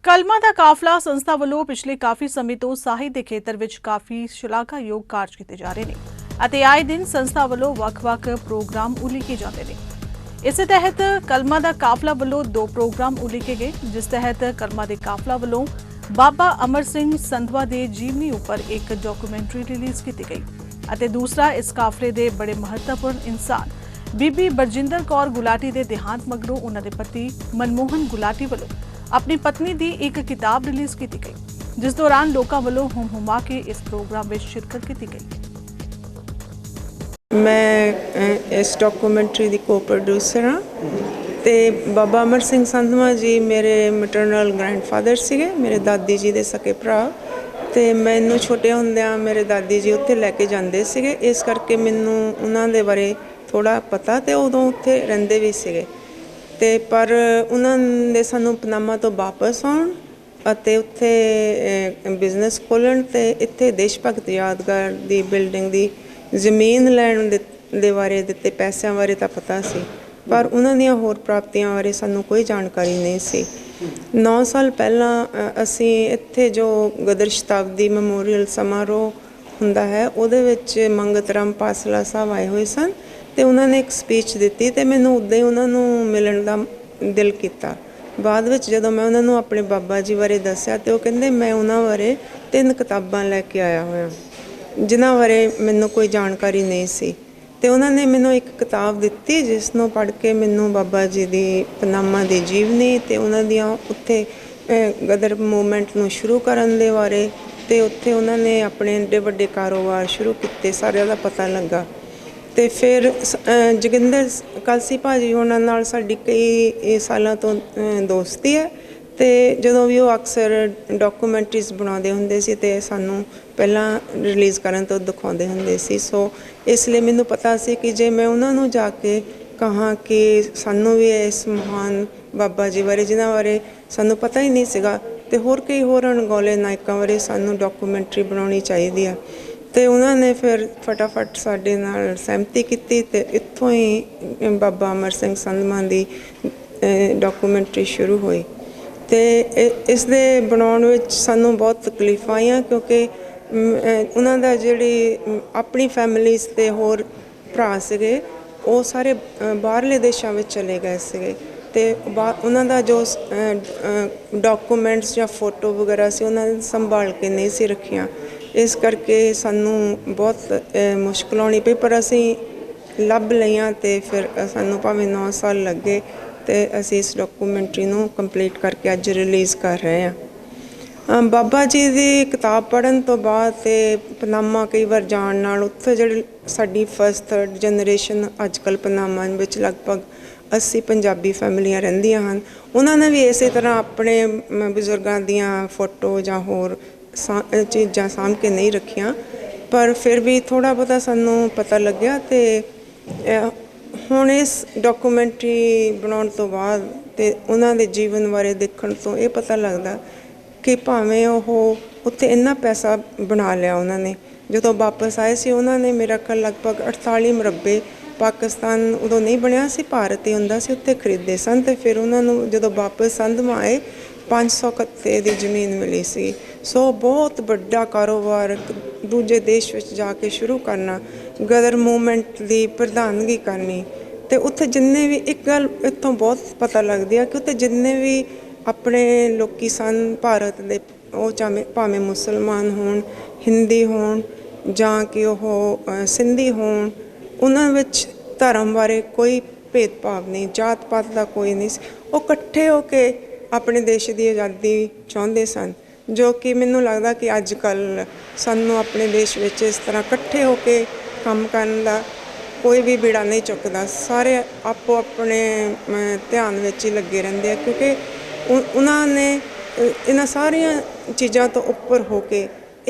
ਕਲਮਾਂ ਦਾ ਕਾਫਲਾ ਸੰਸਥਾ ਵੱਲੋਂ ਪਿਛਲੇ ਕਾਫੀ ਸਮੇਂ ਤੋਂ ਸਾਹਿਤ ਦੇ ਖੇਤਰ ਵਿੱਚ ਕਾਫੀ ਸ਼ਲਾਘਾਯੋਗ ਕਾਰਜ ਕੀਤੇ ਜਾ ਰਹੇ ਨੇ ਅਤੇ ਆਏ ਦਿਨ ਸੰਸਥਾ ਵੱਲੋਂ ਵੱਖ-ਵੱਖ ਪ੍ਰੋਗਰਾਮ ਉਲੀਕੇ ਜਾਂਦੇ ਨੇ। ਇਸੇ ਤਹਿਤ ਕਲਮਾਂ ਦਾ ਕਾਫਲਾ ਵੱਲੋਂ 2 ਪ੍ਰੋਗਰਾਮ ਉਲੀਕੇ ਗਏ, ਜਿਸ ਤਹਿਤ ਕਲਮਾਂ ਦੇ ਕਾਫਲਾ ਵੱਲੋਂ ਬਾਬਾ ਅਮਰ ਸਿੰਘ ਸੰਧਵਾ ਦੇ ਜੀਵਨੀ ਉੱਪਰ ਇੱਕ ਡਾਕੂਮੈਂਟਰੀ ਰਿਲੀਜ਼ ਕੀਤੀ ਗਈ ਅਤੇ ਦੂਸਰਾ ਇਸ ਕਾਫਲੇ ਦੇ ਬੜੇ ਮਹੱਤਵਪੂਰਨ ਇਨਸਾਨ ਬੀਬੀ ਬਰਜਿੰਦਰ ਕੌਰ ਗੁਲਾਟੀ ਦੇ ਦੇਹਾਂਤ ਮਗਰੋਂ ਉਹਨਾਂ ਦੇ ਪਤੀ ਮਨਮੋਹਨ ਗੁਲਾਟੀ ਵੱਲੋਂ अपनी पत्नी की एक किताब रिलीज की गई, जिस दौरान लोगों वालों हुम-हुमा के इस प्रोग्राम में शिरकत की गई। मैं इस डॉक्यूमेंट्री की को प्रोड्यूसर हाँ तो बाबा अमर सिंह संधवा जी मेरे मटरनल ग्रैंडफादर से, मेरे दादी जी के सके भरा। तो मैनू छोटे होंदियां मेरे दादी जी उत्थे लैके जाते थे, इस करके मैनू उन्होंने बारे थोड़ा पता, तो उदों उत्थे रहिंदे भी सीगे। ते पर उन्होंने सानू पनामा तो वापस आउण अते उत्थे बिजनेस खोलण ते इत्थे देश भगत यादगार दी बिल्डिंग दी जमीन लैण दे बारे दिते पैसों बारे तो पता सी, पर उन्हां दीयां होर प्राप्तियां बारे सानू कोई जानकारी नहीं सी। 9 साल पहला असी इत्थे जो गदर शताब्दी मैमोरीअल समारोह हुंदा है उहदे विच मंगत राम पासला साहब आए हुए सन तो उन्होंने एक स्पीच दी तो मैनू उदा ही उन्होंने मिलण का दिल किया। बाद में जो मैं उन्होंने अपने बाबा जी बारे दसिया तो कहते मैं उन्होंने बारे 3 किताबां लैके आया हुआ जिन्हों बारे मैनू कोई जानकारी नहीं सी। तो उन्होंने मैनू एक किताब दी जिसनों पढ़ के मैनू बाबा जी की पनामा की जीवनी तो उन्होंने उत्थे गदर मूवमेंट नू शुरू करन दे बारे तो उत्थे उन्होंने अपने एडे वड्डे कारोबार शुरू किए सारे का पता लगा। तो फिर जोगिंदर कलसी भाजी होना नाल साडी कई सालों तो दोस्ती है, तो जो भी वो अक्सर डॉक्यूमेंट्रीज बनाते होंदे सी ते सानू पहला रिलीज़ करन तो दिखाते होंदे सी। सो इसलिए मैनू पता सी कि जे मैं उन्होंने जाके कहाँ कि सानू भी इस महान बाबा जी बारे जिन्हां बारे सानू पता ही नहीं सीगा ते होर कई होर अणगौले नायकों बारे सानू डॉक्यूमेंट्री बनानी चाहिए है। तो उन्होंने फिर फटाफट साडे नाल सहमति की तो इत्थों ही बाबा अमर सिंह संधवा की डॉक्यूमेंट्री शुरू हुई। तो इस दे बनाउण विच सानू बहुत तकलीफ आईयां क्योंकि उन्हां दा जिहड़ी अपनी फैमिलीज़ ते होर भरा सीगे वो सारे बाहरले देशों में चले गए सीगे ते उन्हां दा जो डॉक्यूमेंट्स या फोटो वगैरह सी उन्हां ने संभाल के नहीं सी रखियां, इस करके सानू बहुत मुश्किल आनी पई। पर असी लभ लईआं ते फिर सानू भावें 9 साल लगे तो असी इस डॉक्यूमेंट्री नू कंप्लीट करके अज रिलीज़ कर रहे हैं। बाबा जी की किताब पढ़न तो बाद ते पनामा कई बार जाण नाल उत्थे जिहड़ी साडी फर्स्ट 3rd जनरेशन अजकल पनामा विच लगभग 80 पंजाबी फैमिलियां रहिंदियां हन। उन्होंने भी इस तरह अपने बजुर्गों दियां फोटो जां होर चीज़ां सामभ के नहीं रखियां, पर फिर भी थोड़ा बहुता सानू पता लग्या। तो हुण इस डॉक्यूमेंट्री बनाउण तो बाद ते उन्हां दे जीवन बारे देखण तो ये पता लगदा कि भावें ओह उत्थे इन्ना पैसा बना लिया उन्होंने, जो वापस आए सी उन्होंने मेरा ख्याल लगभग 48 मुरब्बे पाकिस्तान उदों नहीं बनया सी, भारत ही हुंदा सी, उत्थे खरीदे सन। तो फिर उन्होंने जो वापस संधवा आए 500 कत्ते की जमीन मिली सी। सो बहुत बड़ा कारोबार दूजे देश में जाके शुरू करना, गदर मूवमेंट की प्रधानगी करनी, तो उत्थे जिन्ने भी एक गल इत्थों बहुत पता लगती है कि उत्थे जिन्ने भी अपने लोग सन भारत के वो चाहे भावें मुसलमान होण हिंदी होण जां कि वह सिंधी होण, उन्हां विच धर्म बारे कोई भेदभाव नहीं, जात पात का कोई नहीं, वो इकट्ठे होके अपने देश की आज़ादी चाहते सन, जो कि मैनू लगता कि अजकल सानू अपने देश में इस तरह इकट्ठे होके काम करने का कोई भी बीड़ा नहीं चुकता, सारे आपो अपने ध्यान में ही लगे रहंदे हैं क्योंकि उन्होंने इन्हां सारियां चीज़ों तो उपर होके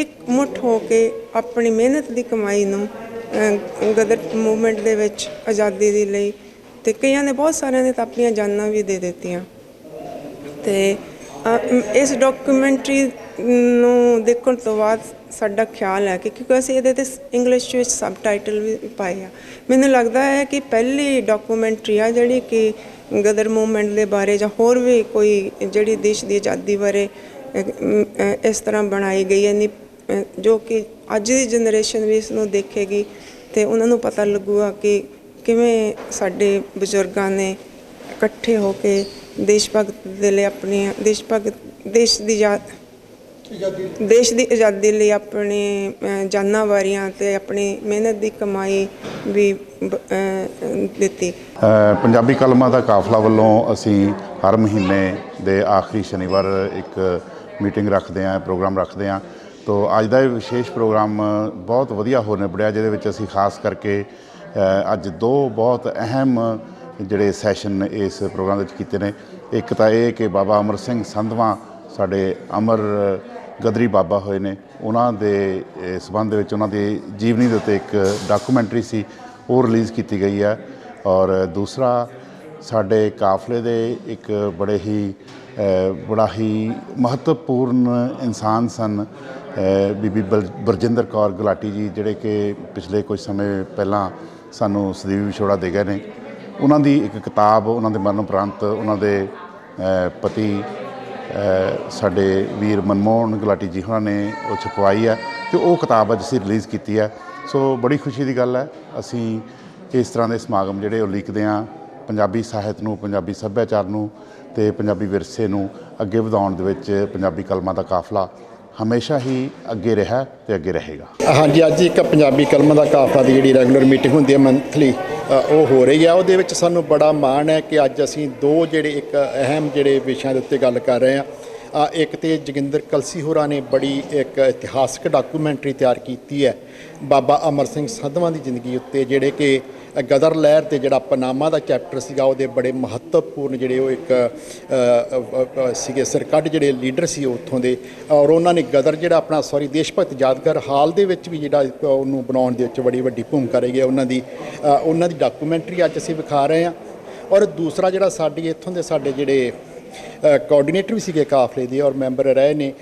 एक मुठ होके अपनी मेहनत की कमाई नू गदर मूवमेंट दे विच आज़ादी दी लई ते कईयां ने बहुत सारियां ने तो अपनी जानां भी दे दित्तियां। तो इस डॉक्यूमेंट्री नू देखण तो बाद साडा ख्याल है कि क्योंकि असीं इहदे ते इंग्लिश विच सब टाइटल भी पाए आ, मैनूं लगदा है कि पहली डॉक्यूमेंट्री आ जिहड़ी कि ਗਦਰ ਮੂਵਮੈਂਟ ਦੇ ਬਾਰੇ ਜਾਂ ਹੋਰ ਵੀ ਕੋਈ ਜਿਹੜੀ ਦੇਸ਼ ਦੀ ਆਜ਼ਾਦੀ ਬਾਰੇ ਇਸ ਤਰ੍ਹਾਂ ਬਣਾਈ ਗਈ ਹੈ ਜੋ ਕਿ ਅੱਜ ਦੀ ਜਨਰੇਸ਼ਨ ਵੀ ਇਸ ਨੂੰ ਦੇਖੇਗੀ ਅਤੇ ਉਹਨਾਂ ਨੂੰ ਪਤਾ ਲੱਗੂਗਾ ਕਿ ਕਿਵੇਂ ਸਾਡੇ ਬਜ਼ੁਰਗਾਂ ਨੇ ਇਕੱਠੇ ਹੋ ਕੇ ਦੇਸ਼ ਭਗਤ ਦੇ ਲਈ ਆਪਣੀ ਦੇਸ਼ ਦੀ ਆਜ਼ਾਦੀ ਲਈ ਆਪਣੇ ਜਾਨਾਂ ਵਾਰੀਆਂ ਅਤੇ ਆਪਣੀ ਮਿਹਨਤ ਦੀ ਕਮਾਈ ਵੀ ਦਿੱਤੀ। ਪੰਜਾਬੀ ਕਲਮਾਂ ਦਾ ਕਾਫਲਾ ਵੱਲੋਂ ਅਸੀਂ ਹਰ ਮਹੀਨੇ ਦੇ ਆਖਰੀ ਸ਼ਨੀਵਾਰ ਇੱਕ ਮੀਟਿੰਗ ਰੱਖਦੇ ਹਾਂ, ਪ੍ਰੋਗਰਾਮ ਰੱਖਦੇ ਹਾਂ। ਤੋ ਅੱਜ ਦਾ ਇਹ ਵਿਸ਼ੇਸ਼ ਪ੍ਰੋਗਰਾਮ ਬਹੁਤ ਵਧੀਆ ਹੋ ਨਿਬੜਿਆ, ਜਿਹਦੇ ਵਿੱਚ ਅਸੀਂ ਖਾਸ ਕਰਕੇ ਅੱਜ ਦੋ ਬਹੁਤ ਅਹਿਮ ਜਿਹੜੇ ਸੈਸ਼ਨ ਇਸ ਪ੍ਰੋਗਰਾਮ ਵਿੱਚ ਕੀਤੇ ਨੇ। ਇੱਕ ਤਾਂ ਇਹ ਕਿ ਬਾਬਾ ਅਮਰ ਸਿੰਘ ਸੰਧਵਾਂ ਸਾਡੇ ਅਮਰ ਗਦਰੀ ਬਾਬਾ ਹੋਏ ਨੇ, ਉਹਨਾਂ ਦੇ ਸੰਬੰਧ ਵਿੱਚ ਉਹਨਾਂ ਦੀ ਜੀਵਨੀ ਦੇ ਉੱਤੇ ਇੱਕ ਡਾਕੂਮੈਂਟਰੀ ਸੀ, ਉਹ ਰਿਲੀਜ਼ ਕੀਤੀ ਗਈ ਹੈ। ਔਰ ਦੂਸਰਾ ਸਾਡੇ ਕਾਫਲੇ ਦੇ ਇੱਕ ਬੜਾ ਹੀ ਮਹੱਤਵਪੂਰਨ ਇਨਸਾਨ ਸਨ ਬੀਬੀ ਬਰਜਿੰਦਰ ਕੌਰ ਗੁਲਾਟੀ ਜੀ, ਜਿਹੜੇ ਕਿ ਪਿਛਲੇ ਕੁਝ ਸਮੇਂ ਪਹਿਲਾਂ ਸਾਨੂੰ ਸਦੀਵੀ ਵਿਛੋੜਾ ਦੇ ਗਏ ਨੇ। ਉਹਨਾਂ ਦੀ ਇੱਕ ਕਿਤਾਬ ਉਹਨਾਂ ਦੇ ਮਰਨ ਉਪਰੰਤ ਉਹਨਾਂ ਦੇ ਪਤੀ ਸਾਡੇ ਵੀਰ ਮਨਮੋਹਨ ਗੁਲਾਟੀ ਜੀ ਉਹਨਾਂ ਨੇ ਉਹ ਛਪਵਾਈ ਹੈ ਅਤੇ ਉਹ ਕਿਤਾਬ ਅੱਜ ਅਸੀਂ ਰਿਲੀਜ਼ ਕੀਤੀ ਹੈ। ਸੋ ਬੜੀ ਖੁਸ਼ੀ ਦੀ ਗੱਲ ਹੈ। ਅਸੀਂ ਇਸ ਤਰ੍ਹਾਂ ਦੇ ਸਮਾਗਮ ਜਿਹੜੇ ਉਹ ਉਲੀਕਦੇ ਹਾਂ, ਪੰਜਾਬੀ ਸਾਹਿਤ ਨੂੰ, ਪੰਜਾਬੀ ਸੱਭਿਆਚਾਰ ਨੂੰ ਅਤੇ ਪੰਜਾਬੀ ਵਿਰਸੇ ਨੂੰ ਅੱਗੇ ਵਧਾਉਣ ਦੇ ਵਿੱਚ ਪੰਜਾਬੀ ਕਲਮਾਂ ਦਾ ਕਾਫਲਾ ਹਮੇਸ਼ਾ ਹੀ ਅੱਗੇ ਰਿਹਾ ਅਤੇ ਅੱਗੇ ਰਹੇਗਾ। ਹਾਂਜੀ, ਅੱਜ ਇੱਕ ਪੰਜਾਬੀ ਕਲਮਾਂ ਦਾ ਕਾਫਲਾ ਦੀ ਜਿਹੜੀ ਰੈਗੂਲਰ ਮੀਟਿੰਗ ਹੁੰਦੀ ਹੈ ਮੰਥਲੀ, ਉਹ ਹੋ ਰਹੀ ਹੈ। ਉਹਦੇ ਵਿੱਚ ਸਾਨੂੰ ਬੜਾ ਮਾਣ ਹੈ ਕਿ ਅੱਜ ਅਸੀਂ ਦੋ ਜਿਹੜੇ ਇੱਕ ਅਹਿਮ ਜਿਹੜੇ ਵਿਸ਼ਿਆਂ ਦੇ ਉੱਤੇ ਗੱਲ ਕਰ ਰਹੇ ਹਾਂ। ਇੱਕ ਤੇ ਜੋਗਿੰਦਰ ਕਲਸੀ ਹੋਰਾਂ ਨੇ ਬੜੀ ਇੱਕ ਇਤਿਹਾਸਕ ਡਾਕੂਮੈਂਟਰੀ ਤਿਆਰ ਕੀਤੀ ਹੈ ਬਾਬਾ ਅਮਰ ਸਿੰਘ ਸੰਧਵਾਂ ਦੀ ਜ਼ਿੰਦਗੀ ਉੱਤੇ, ਜਿਹੜੇ ਕਿ ਗਦਰ ਲਹਿਰ ਤੇ ਜਿਹੜਾ ਪਨਾਮਾ ਦਾ ਚੈਪਟਰ ਸੀਗਾ, ਉਹਦੇ ਬੜੇ ਮਹੱਤਵਪੂਰਨ ਜਿਹੜੇ ਉਹ ਇੱਕ ਸੀਗੇ ਸਰਕੱਢ ਜਿਹੜੇ ਲੀਡਰ ਸੀ ਉੱਥੋਂ ਦੇ, ਔਰ ਉਹਨਾਂ ਨੇ ਗਦਰ ਜਿਹੜਾ ਆਪਣਾ ਦੇਸ਼ ਭਗਤ ਯਾਦਗਾਰ ਹਾਲ ਦੇ ਵਿੱਚ ਵੀ ਜਿਹੜਾ ਉਹਨੂੰ ਬਣਾਉਣ ਦੇ ਵਿੱਚ ਬੜੀ ਵੱਡੀ ਭੂਮਿਕਾ ਰਹੀ ਹੈ ਉਹਨਾਂ ਦੀ ਡਾਕੂਮੈਂਟਰੀ ਅੱਜ ਅਸੀਂ ਵਿਖਾ ਰਹੇ ਹਾਂ। ਔਰ ਦੂਸਰਾ ਜਿਹੜਾ ਇੱਥੋਂ ਦੇ ਸਾਡੇ ਜਿਹੜੇ ਕੋਆਰਡੀਨੇਟਰ ਵੀ ਸੀਗੇ ਕਾਫਲੇ ਦੇ ਔਰ ਮੈਂਬਰ ਰਹੇ ਨੇ,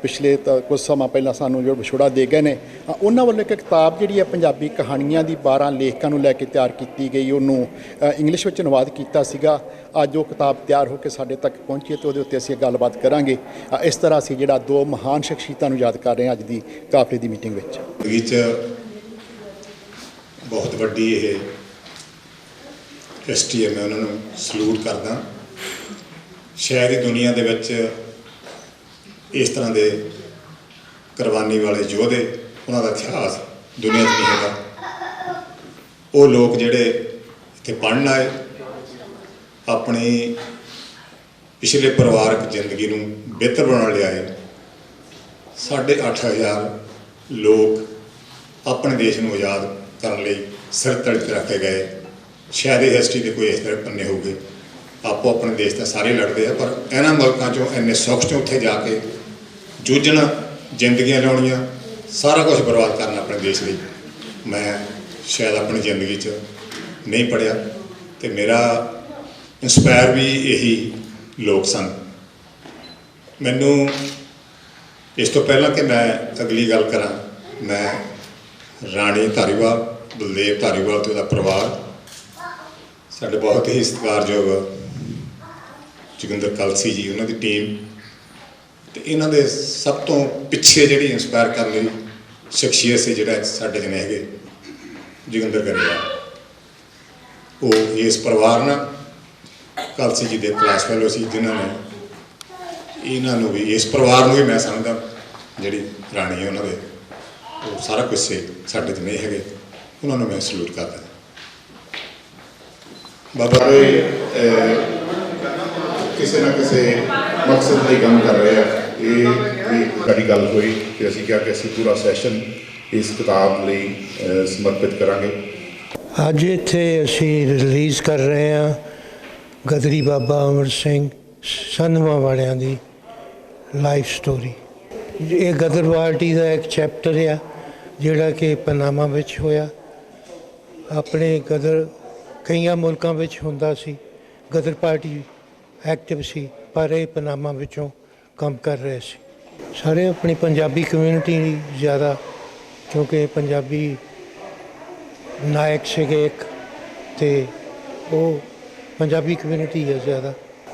ਪਿਛਲੇ ਕੁਝ ਸਮਾਂ ਪਹਿਲਾਂ ਸਾਨੂੰ ਜੋ ਵਿਛੋੜਾ ਦੇ ਗਏ ਨੇ, ਉਹਨਾਂ ਵੱਲੋਂ ਇੱਕ ਕਿਤਾਬ ਜਿਹੜੀ ਹੈ ਪੰਜਾਬੀ ਕਹਾਣੀਆਂ ਦੀ 12 ਲੇਖਕਾਂ ਨੂੰ ਲੈ ਕੇ ਤਿਆਰ ਕੀਤੀ ਗਈ, ਉਹਨੂੰ ਇੰਗਲਿਸ਼ ਵਿੱਚ ਅਨੁਵਾਦ ਕੀਤਾ ਸੀਗਾ। ਅੱਜ ਉਹ ਕਿਤਾਬ ਤਿਆਰ ਹੋ ਕੇ ਸਾਡੇ ਤੱਕ ਪਹੁੰਚੀ ਅਤੇ ਉਹਦੇ ਉੱਤੇ ਅਸੀਂ ਗੱਲਬਾਤ ਕਰਾਂਗੇ। ਇਸ ਤਰ੍ਹਾਂ ਅਸੀਂ ਜਿਹੜਾ ਦੋ ਮਹਾਨ ਸ਼ਖਸੀਅਤਾਂ ਨੂੰ ਯਾਦ ਕਰ ਰਹੇ ਹਾਂ ਅੱਜ ਦੀ ਕਾਫਲੇ ਦੀ ਮੀਟਿੰਗ ਵਿੱਚ। ਬਹੁਤ ਵੱਡੀ ਇਹ ਹਿਸਟਰੀ ਹੈ, ਮੈਂ ਉਹਨਾਂ ਨੂੰ ਸਲੂਟ ਕਰਦਾ। ਸ਼ਾਇਦ ਹੀ ਦੁਨੀਆ ਦੇ ਵਿੱਚ ਇਸ ਤਰ੍ਹਾਂ ਦੇ ਕੁਰਬਾਨੀ ਵਾਲੇ ਯੋਧੇ, ਉਹਨਾਂ ਦਾ ਇਤਿਹਾਸ ਦੁਨੀਆ 'ਚ ਨਹੀਂ ਹੈਗਾ। ਉਹ ਲੋਕ ਜਿਹੜੇ ਇੱਥੇ ਪੜ੍ਹਨ ਆਏ, ਆਪਣੀ ਪਿਛਲੇ ਪਰਿਵਾਰਕ ਜ਼ਿੰਦਗੀ ਨੂੰ ਬਿਹਤਰ ਬਣਾਉਣ ਲਈ ਆਏ। 8,500 ਲੋਕ ਆਪਣੇ ਦੇਸ਼ ਨੂੰ ਆਜ਼ਾਦ ਕਰਨ ਲਈ ਸਿਰ ਤੜ ਕੇ ਰੱਖੇ ਗਏ। ਸ਼ਾਇਦ ਇਹ ਹਿਸਟਰੀ ਦੇ ਕੋਈ ਇਸ ਤਰ੍ਹਾਂ ਪੰਨੇ ਹੋਊਗੇ। ਆਪੋ ਆਪਣੇ ਦੇਸ਼ ਤਾਂ ਸਾਰੇ ਲੜਦੇ ਆ, ਪਰ ਇਹਨਾਂ ਮੁਲਕਾਂ 'ਚੋਂ ਇੰਨੇ ਸੁੱਖ 'ਚੋਂ ਉੱਥੇ ਜਾ ਕੇ ਜੂਝਣਾ, ਜ਼ਿੰਦਗੀਆਂ ਲਾਉਣੀਆਂ, ਸਾਰਾ ਕੁਝ ਬਰਬਾਦ ਕਰਨਾ ਆਪਣੇ ਦੇਸ਼ ਲਈ, ਮੈਂ ਸ਼ਾਇਦ ਆਪਣੀ ਜ਼ਿੰਦਗੀ 'ਚ ਨਹੀਂ ਪੜ੍ਹਿਆ। ਅਤੇ ਮੇਰਾ ਇੰਸਪਾਇਰ ਵੀ ਇਹੀ ਲੋਕ ਸਨ। ਮੈਨੂੰ ਇਸ ਤੋਂ ਪਹਿਲਾਂ ਕਿ ਮੈਂ ਅਗਲੀ ਗੱਲ ਕਰਾਂ, ਮੈਂ ਰਾਣੀ ਧਾਰੀਵਾਲ, ਬਲਦੇਵ ਧਾਰੀਵਾਲ ਅਤੇ ਉਹਦਾ ਪਰਿਵਾਰ, ਸਾਡੇ ਬਹੁਤ ਹੀ ਸਤਿਕਾਰਯੋਗ ਜੋਗਿੰਦਰ ਕਲਸੀ ਜੀ, ਉਹਨਾਂ ਦੀ ਟੀਮ, ਅਤੇ ਇਹਨਾਂ ਦੇ ਸਭ ਤੋਂ ਪਿੱਛੇ ਜਿਹੜੀ ਇੰਸਪਾਇਰ ਕਰਨ ਵਾਲੀ ਸ਼ਖਸੀਅਤ ਸੀ ਜਿਹੜਾ ਸਾਡੇ 'ਚ ਨੇ ਹੈਗੇ ਜੋਗਿੰਦਰ ਗਰੇਵਾਲ। ਉਹ ਇਸ ਪਰਿਵਾਰ ਨਾਲ ਕਲਸੀ ਜੀ ਦੇ ਕਲਾਸ ਫੈਲੋ ਸੀ, ਜਿਨ੍ਹਾਂ ਨੇ ਇਹਨਾਂ ਨੂੰ ਵੀ, ਇਸ ਪਰਿਵਾਰ ਨੂੰ ਵੀ ਮੈਂ ਸਮਝਦਾ ਜਿਹੜੀ ਰਾਣੀ ਹੈ ਉਹਨਾਂ ਦੇ, ਉਹ ਸਾਰਾ ਕੁਛ ਸਾਡੇ 'ਚ ਨਹੀਂ ਹੈਗੇ। ਉਹਨਾਂ ਨੂੰ ਮੈਂ ਸਲੂਟ ਕਰਦਾ। ਬਾਬਾ ਕਿਸੇ ਨਾ ਕਿਸੇ ਮਕਸਦ ਲਈ ਕੰਮ ਕਰ ਰਹੇ ਆ। ਇਹ ਸਾਡੀ ਗੱਲ ਹੋਈ ਕਿ ਅਸੀਂ ਕਿਹਾ ਕਿ ਅਸੀਂ ਪੂਰਾ ਸੈਸ਼ਨ ਇਸ ਕਿਤਾਬ ਲਈ ਸਮਰਪਿਤ ਕਰਾਂਗੇ। ਅੱਜ ਇੱਥੇ ਅਸੀਂ ਰਿਲੀਜ਼ ਕਰ ਰਹੇ ਹਾਂ ਗਦਰੀ ਬਾਬਾ ਅਮਰ ਸਿੰਘ ਸੰਧਵਾਂ ਵਾਲਿਆਂ ਦੀ ਲਾਈਫ ਸਟੋਰੀ। ਇਹ ਗਦਰ ਪਾਰਟੀ ਦਾ ਇੱਕ ਚੈਪਟਰ ਆ ਜਿਹੜਾ ਕਿ ਪਨਾਮਾ ਵਿੱਚ ਹੋਇਆ। ਆਪਣੇ ਗਦਰ ਕਈਆਂ ਮੁਲਕਾਂ ਵਿੱਚ ਹੁੰਦਾ ਸੀ, ਗਦਰ ਪਾਰਟੀ ਐਕਟਿਵ ਸੀ, ਪਰ ਇਹ ਪਨਾਮਾ ਵਿੱਚੋਂ ਕੰਮ ਕਰ ਰਹੇ ਸੀ। ਸਾਰੇ ਆਪਣੀ ਪੰਜਾਬੀ ਕਮਿਊਨਿਟੀ ਜ਼ਿਆਦਾ, ਕਿਉਂਕਿ ਪੰਜਾਬੀ ਨਾਇਕ ਸੀਗੇ ਇੱਕ, ਅਤੇ ਉਹ ਪੰਜਾਬੀ ਕਮਿਊਨਿਟੀ ਹੈ ਜ਼ਿਆਦਾ।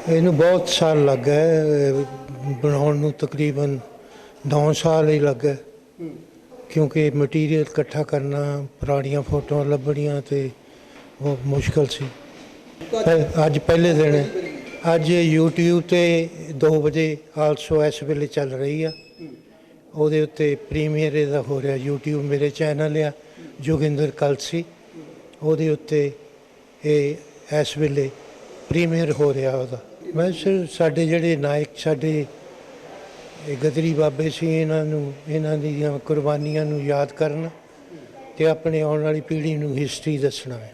ਇਹਨੂੰ ਬਹੁਤ ਸਾਲ ਲੱਗ ਗਏ ਬਣਾਉਣ ਨੂੰ, ਤਕਰੀਬਨ 9 ਸਾਲ ਹੀ ਲੱਗ ਗਏ, ਕਿਉਂਕਿ ਮਟੀਰੀਅਲ ਇਕੱਠਾ ਕਰਨਾ, ਪੁਰਾਣੀਆਂ ਫੋਟੋਆਂ ਲੱਭਣੀਆਂ ਤੇ ਉਹ ਮੁਸ਼ਕਲ ਸੀ। ਅੱਜ ਪਹਿਲੇ ਦਿਨ ਹੈ। ਅੱਜ YouTube ਤੇ 2 ਵਜੇ ਆਲਸੋ ਇਸ ਵੇਲੇ ਚੱਲ ਰਹੀ ਆ, ਉਹਦੇ ਉੱਤੇ ਪ੍ਰੀਮੀਅਰ ਇਹਦਾ ਹੋ ਰਿਹਾ। YouTube ਮੇਰੇ ਚੈਨਲ ਆ ਜੋਗਿੰਦਰ ਕਲਸੀ, ਉਹਦੇ ਉੱਤੇ ਇਹ ਇਸ ਵੇਲੇ ਪ੍ਰੀਮੀਅਰ ਹੋ ਰਿਹਾ ਉਹਦਾ। ਮੈਂ ਸਿਰ ਸਾਡੇ ਜਿਹੜੇ ਨਾਇਕ ਸਾਡੇ ਗਦਰੀ ਬਾਬੇ ਸੀ, ਇਹਨਾਂ ਦੀਆਂ ਕੁਰਬਾਨੀਆਂ ਨੂੰ ਯਾਦ ਕਰਨ ਤੇ ਆਪਣੇ ਆਉਣ ਵਾਲੀ ਪੀੜ੍ਹੀ ਨੂੰ ਹਿਸਟਰੀ ਦੱਸਣਾ ਹੈ।